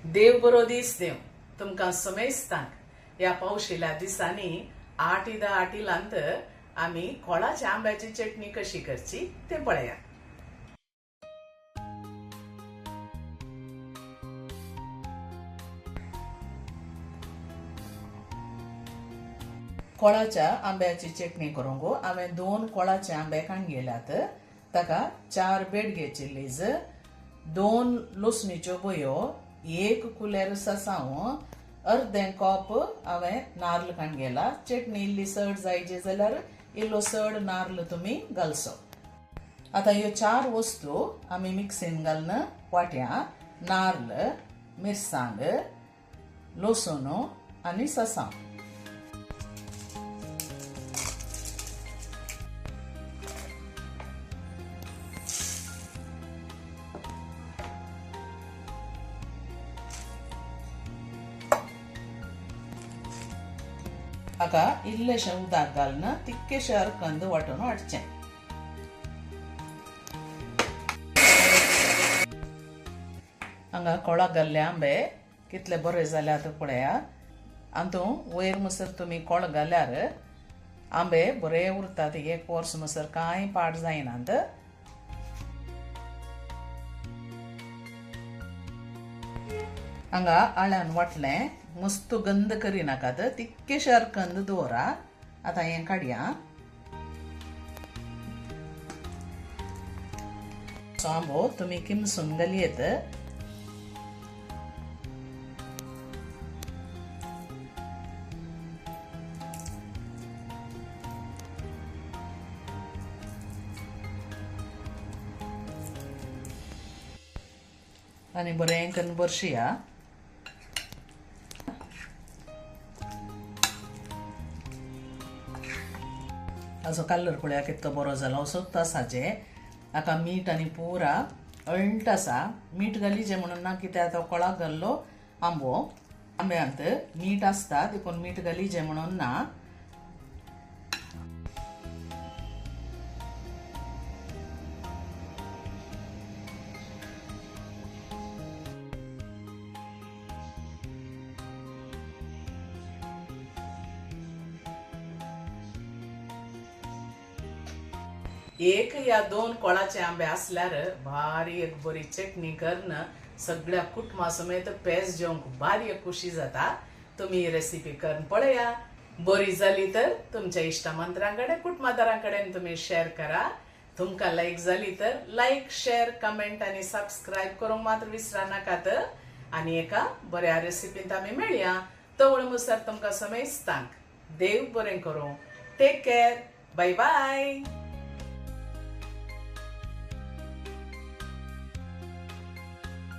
देव बरो दीस देव तुमकां समेस्तांक ह्या पावशिल्ल्या दिसांनी आटिलांत आमी कोळाच्या आंब्याची चटणी कशी करची ते पळया. कोळाच्या आंब्याची चटणी करूंक हांवें 2 कोळाचे आंबे काडल्यात. ताका 4 बेडगे चिल्लीज, 2 लसणीच्यो बयो, 1 कुलेर ससाव, अर्दें कप हांवें नारळ काडला. चटणी इल्ली सड जायची जाल्यार इल्लो सड नारळ तुमी घालचो. आतां ह्यो 4 वस्तू आमी मिक्सीन घालून वाट्या नारळ, मिरसांग, लसूण आनी ससाव. हाका इल्लेशें उदक घालून तिक्केशें हरकंद वांटून हाडचें. हांगा कोळाक घाल्ले आंबे कितले बरे जाल्यात पळया. हातूंत वयर म्हणसर तुमी कोळ घाल्यार आंबे बरे उरतात. 1 वर्स म्हणसर कांय पाड जायनात. हांगा आळ्यान वाटलें, मस्त गंध करिनाकात, तिक्केशें हरकंद दवरा. आतां हें काडया. आंबो तुमी किमसून घालयेत. आनी बरें करून बरशिया. हाचो कलर पळया कितलो बरो जालो. असो तासाचे हाका मीठ आनी पुरा अळट आसा. मीठ घालीचें म्हणून ना, कित्याक तो कोळाक घाल्लो आंब्यांत मीठ आसता, देखून मीठ घालीचें म्हणून ना. एक या 2 कोळाचे आंबे असल्यार भारी एक बरी चटणी करून सगळ्या कुटुंबा समेत पेज जेवंक भारी एक खुशी जाता. तुम्ही ही रेसिपी करून पळया. बरी जाली तर तुमच्या इष्टमंत्रांकडे कुटुंबादारांकडेन तुम्ही शेअर करा. तुमकां लायक जाली तर लायक, शेअर, कमेंट आनी सबस्क्राईब करूंक मात्र विसरा नाकात. आनी एका बऱ्या रेसिपींत आमी मेळया. तवळ मुसर तुमकां समेस्तांक देव बरें करूं. Take care. Bye bye.